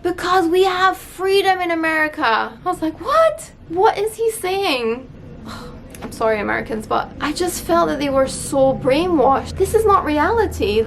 because we have freedom in America. I was like, what? What is he saying? I'm sorry, Americans, but I just felt that they were so brainwashed. This is not reality.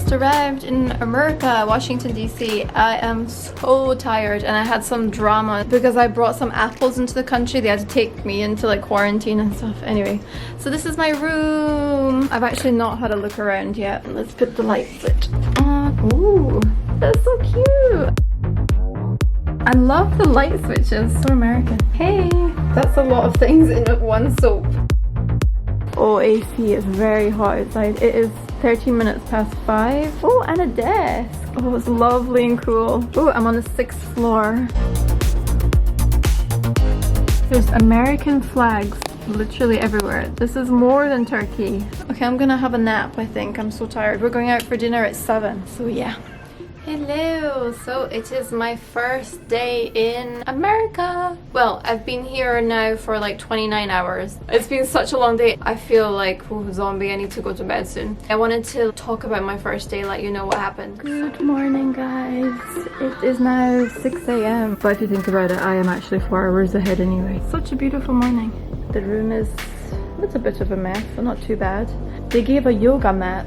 Arrived in America, Washington DC. I am so tired and I had some drama because I brought some apples into the country. They had to take me into like quarantine and stuff. Anyway, so this is my room. I've actually not had a look around yet. Let's put the light switch on. Ooh, that's so cute. I love the light switches. So American. Hey, that's a lot of things in one soap. Oh, AC is very hot outside. It is 13 minutes past 5. Oh, and a desk. Oh, it's lovely and cool. Oh, I'm on the 6th floor. There's American flags literally everywhere. This is more than Turkey. Okay, I'm gonna have a nap, I think. I'm so tired. We're going out for dinner at 7, so yeah. Hello! So it is my first day in America. Well, I've been here now for like 29 hours. It's been such a long day. I feel like, oh, zombie, I need to go to bed soon. I wanted to talk about my first day, let you know what happened. Good morning, guys. It is now 6 a.m. But if you think about it, I am actually 4 hours ahead anyway. Such a beautiful morning. The room is, it's a bit of a mess, but not too bad. They gave a yoga mat.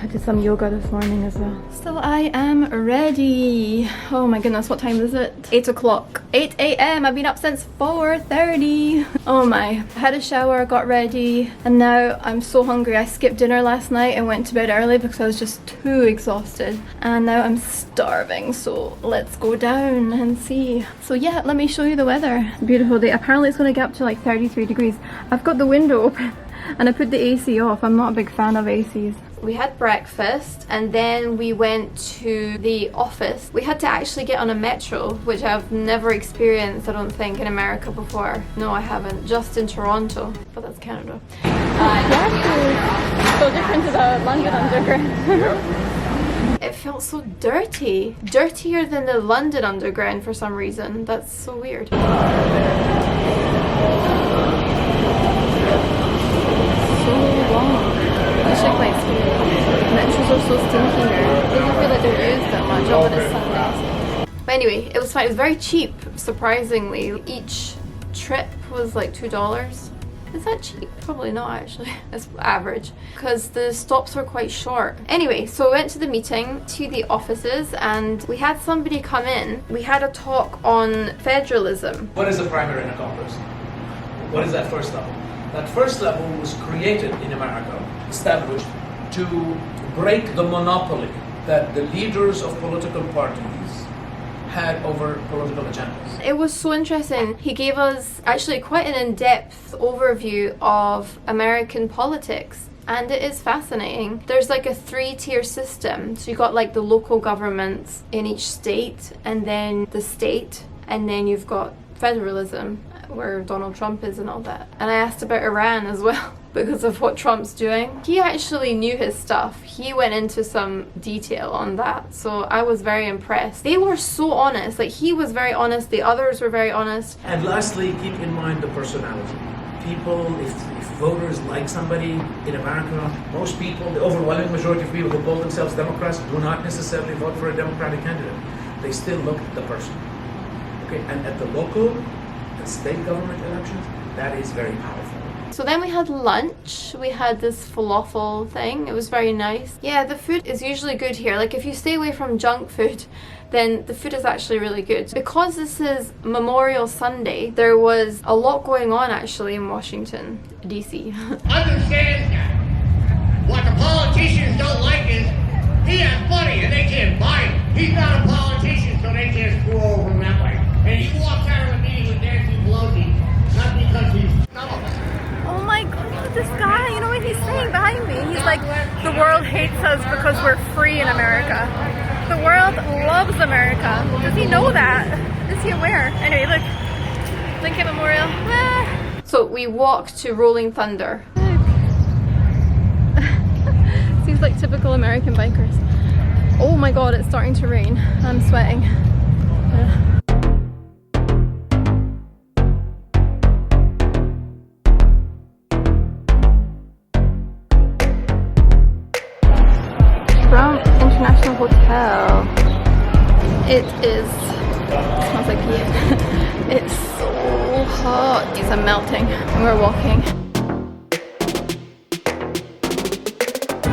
I did some yoga this morning as well. So I am ready. Oh my goodness, what time is it? 8 o'clock. 8 a.m. I've been up since 4:30. Oh my. I had a shower, got ready, and now I'm so hungry. I skipped dinner last night and went to bed early because I was just too exhausted. And now I'm starving, so let's go down and see. So yeah, let me show you the weather. Beautiful day. Apparently it's going to get up to like 33 degrees. I've got the window open and I put the AC off. I'm not a big fan of ACs. We had breakfast and then we went to the office. We had to actually get on a metro, which I've never experienced, I don't think, in America before. No, I haven't. Just in Toronto, but that's Canada. Yeah, so different to the London Underground. It felt so dirty. Dirtier than the London Underground for some reason. That's so weird. So long. Metros are so stinky here. They don't feel like they're used that much over the Sundays. But anyway, it was fine. It was very cheap, surprisingly. Each trip was like $2. Is that cheap? Probably not actually. It's average. Because the stops were quite short. Anyway, so we went to the meeting, to the offices, and we had somebody come in. We had a talk on federalism. What is a primary in a Congress? What is that first level? That first level was created in America, established to break the monopoly that the leaders of political parties had over political agendas. It was so interesting. He gave us actually quite an in-depth overview of American politics. And it is fascinating. There's like a 3-tier system. So you got like the local governments in each state, and then the state, and then you've got federalism, where Donald Trump is and all that. And I asked about Iran as well because of what Trump's doing. He actually knew his stuff. He went into some detail on that, so I was very impressed. They were so honest. Like, he was very honest, the others were very honest. And lastly, keep in mind the personality. People, if voters like somebody in America, most people, the overwhelming majority of people who call themselves Democrats do not necessarily vote for a Democratic candidate. They still look at the person. Okay, and at the local and state government elections, that is very powerful. So then we had lunch. We had this falafel thing. It was very nice. Yeah, the food is usually good here. Like, if you stay away from junk food, then the food is actually really good. Because this is Memorial Sunday, there was a lot going on actually in Washington, DC. Understand that. What the politicians don't like is he has money and they can't buy him. He's not a politician, so they can't screw over him that way. And he walks out of a meeting with Nancy Pelosi, not because he's some of them. Oh my god, this guy, you know what he's saying behind me? He's like, the world hates us because we're free in America. The world loves America. Does he know that? Is he aware? Anyway, look. Lincoln Memorial. Ah. So we walked to Rolling Thunder. typical American bikers. Oh my god, it's starting to rain. I'm sweating. Yeah. From International Hotel. It smells like pee. It's so hot. I'm melting. And we're walking.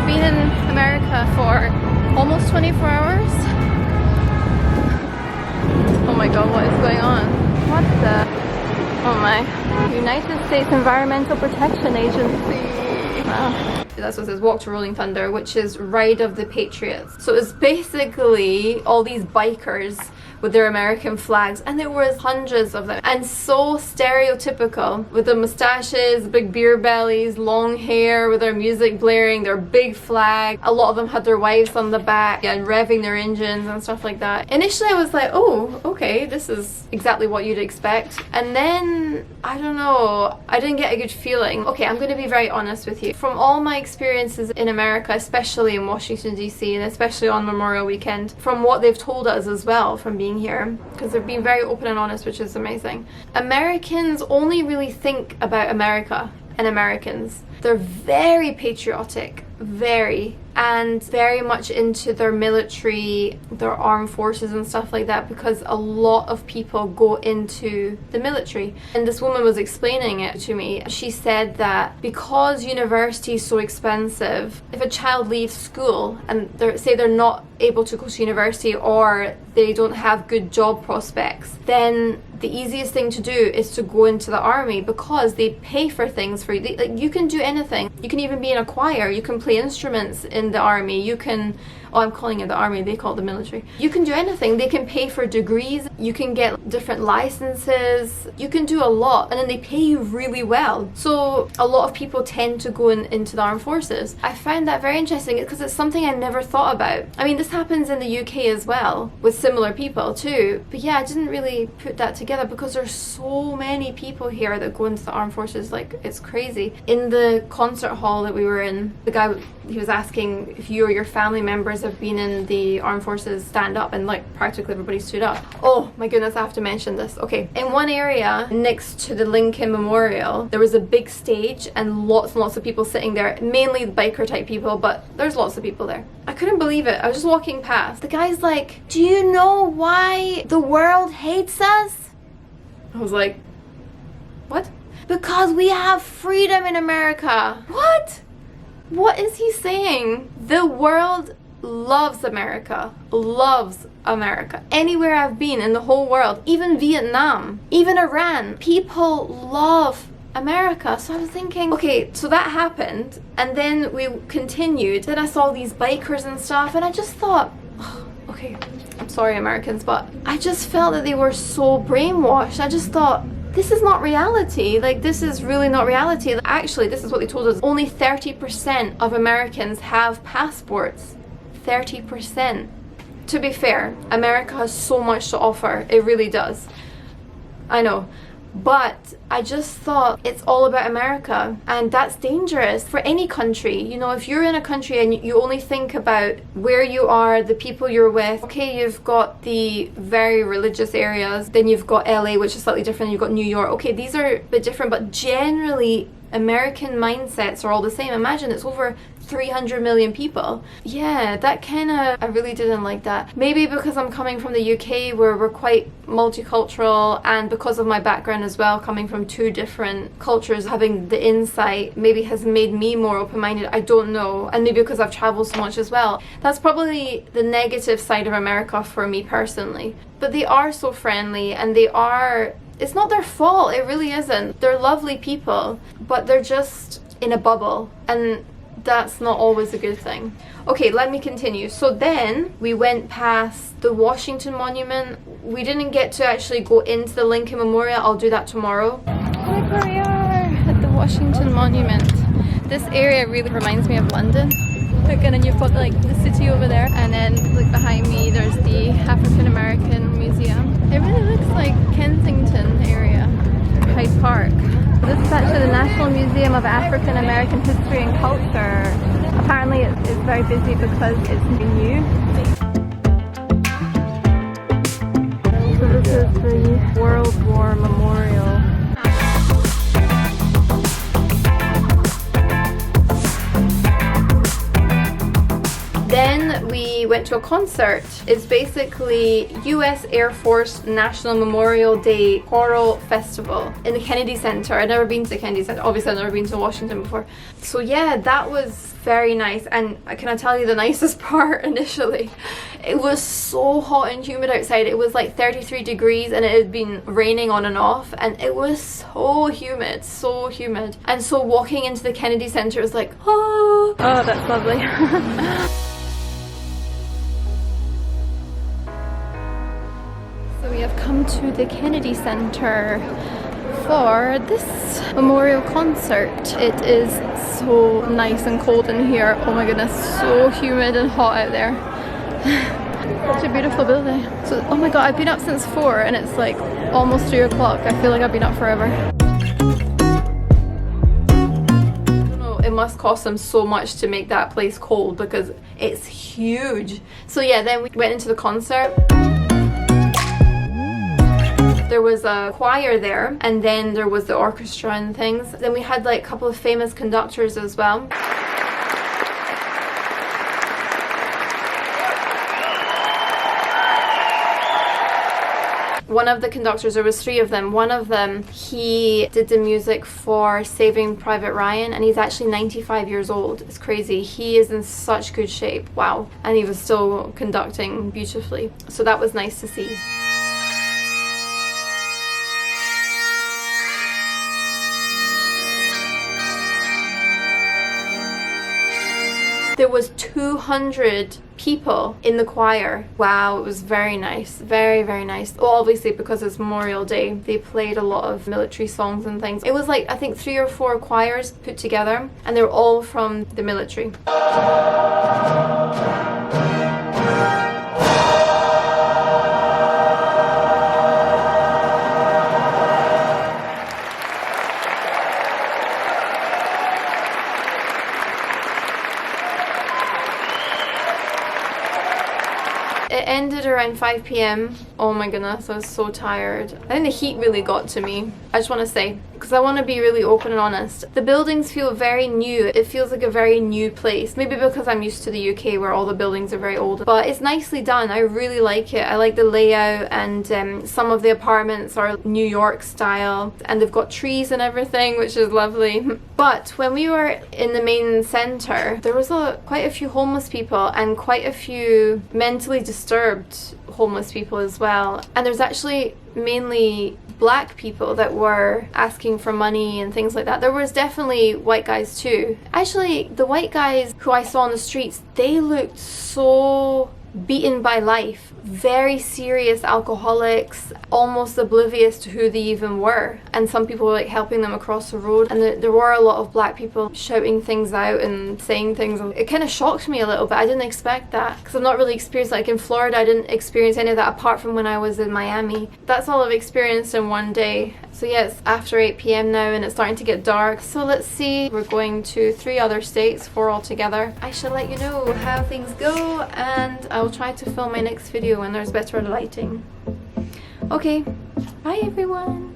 Been in America for almost 24 hours. Oh my god, what is going on? What the? Oh my. United States Environmental Protection Agency. Wow. That's what it says, walk to Rolling Thunder, which is Ride of the Patriots. So it's basically all these bikers with their American flags, and there was hundreds of them, and so stereotypical with the mustaches, big beer bellies, long hair, with their music blaring, their big flag. A lot of them had their wives on the back and revving their engines and stuff like that. Initially I was like, oh, okay, this is exactly what you'd expect. And then, I don't know, I didn't get a good feeling. Okay, I'm gonna be very honest with you. From all my experiences in America, especially in Washington DC, and especially on Memorial Weekend, from what they've told us as well from being here, because they've been very open and honest, which is amazing. Americans only really think about America and Americans. They're very patriotic, and very much into their military, their armed forces and stuff like that, because a lot of people go into the military. And this woman was explaining it to me. She said that because university is so expensive, if a child leaves school and they're not able to go to university, or they don't have good job prospects, then the easiest thing to do is to go into the army, because they pay for things for you. Like, you can do anything. You can even be in a choir. You can play instruments in the army. You can, oh, I'm calling it the army, they call it the military. You can do anything. They can pay for degrees. You can get different licenses. You can do a lot, and then they pay you really well. So a lot of people tend to go into the armed forces. I find that very interesting because it's something I never thought about. I mean, this happens in the UK as well with similar people too. But yeah, I didn't really put that together, because there's so many people here that go into the armed forces. Like, it's crazy. In the concert hall that we were in, the guy, he was asking if you or your family members have been in the armed forces, stand up, and like practically everybody stood up. Oh my goodness, I have to mention this. Okay, in one area next to the Lincoln Memorial, there was a big stage and lots and lots of people sitting there, mainly biker type people, but there's lots of people there. I couldn't believe it. I was just walking past. The guy's like, do you know why the world hates us? I was like, what? Because we have freedom in America. What? What is he saying? The world loves America. Loves America. Anywhere I've been in the whole world, even Vietnam, even Iran, people love America. So I was thinking, okay, so that happened, and then we continued. Then I saw these bikers and stuff, and I just thought, oh, okay, I'm sorry Americans, but I just felt that they were so brainwashed. I just thought, this is not reality. Like, this is really not reality. Actually, this is what they told us. Only 30% of Americans have passports. 30%. To be fair, America has so much to offer. It really does. I know. But I just thought it's all about America, and that's dangerous for any country. You know, if you're in a country and you only think about where you are, the people you're with, okay, you've got the very religious areas, then you've got LA, which is slightly different, you've got New York. Okay, these are a bit different, but generally American mindsets are all the same. Imagine it's over 300 million people. Yeah, that kind of, I really didn't like that. Maybe because I'm coming from the UK, where we're quite multicultural, and because of my background as well, coming from two different cultures, having the insight maybe has made me more open-minded. I don't know. And maybe because I've traveled so much as well. That's probably the negative side of America for me personally. But they are so friendly, and they are, it's not their fault, it really isn't. They're lovely people, but they're just in a bubble, and that's not always a good thing. Okay, let me continue. So then we went past the Washington Monument. We didn't get to actually go into the Lincoln Memorial. I'll do that tomorrow. Look where we are at the Washington Monument. This area really reminds me of London. Look, and then you've got like the city over there, and then look behind me, there's the African American Museum. It really looks like Kensington area, Hyde Park. This is actually the National Museum of African American History and Culture. Apparently it's very busy because it's new. So this is the World War Memorial. Then we went to a concert. It's basically US Air Force National Memorial Day Choral Festival in the Kennedy Center. I've never been to the Kennedy Center. Obviously I've never been to Washington before. So yeah, that was very nice. And can I tell you the nicest part initially? It was so hot and humid outside. It was like 33 degrees and it had been raining on and off, and it was so humid, so humid. And so walking into the Kennedy Center was like, oh, that's lovely. So we have come to the Kennedy Center for this memorial concert. It is so nice and cold in here. Oh my goodness, so humid and hot out there. Such a beautiful building. So, oh my god, I've been up since 4 and it's like almost 3 o'clock. I feel like I've been up forever. I don't know, it must cost them so much to make that place cold because it's huge. So yeah, then we went into the concert. There was a choir there, and then there was the orchestra and things. Then we had like a couple of famous conductors as well. One of the conductors, there was 3 of them. One of them, he did the music for Saving Private Ryan, and he's actually 95 years old. It's crazy. He is in such good shape. Wow. And he was still conducting beautifully. So that was nice to see. There was 200 people in the choir. Wow, it was very nice. Very, very nice. Well, obviously because it's Memorial Day, they played a lot of military songs and things. It was like, I think 3 or 4 choirs put together, and they were all from the military. It ended around 5 p.m. Oh my goodness, I was so tired. I think the heat really got to me. I just want to say, because I want to be really open and honest. The buildings feel very new. It feels like a very new place. Maybe because I'm used to the UK where all the buildings are very old. But it's nicely done. I really like it. I like the layout, and some of the apartments are New York style. And they've got trees and everything, which is lovely. But when we were in the main centre, there was quite a few homeless people and quite a few mentally disturbed homeless people as well. And there's actually mainly black people that were asking for money and things like that. There was definitely white guys too. Actually, the white guys who I saw on the streets, they looked so beaten by life. Very serious alcoholics, almost oblivious to who they even were. And some people were like helping them across the road, and there were a lot of black people shouting things out and saying things. It kind of shocked me a little bit. I didn't expect that because I've not really experienced, like in Florida, I didn't experience any of that apart from when I was in Miami. That's all I've experienced in one day. So yeah, it's after 8 p.m. now and it's starting to get dark. So let's see, we're going to 3 other states, 4 altogether. I shall let you know how things go, and I will try to film my next video when there's better lighting. Okay, bye everyone.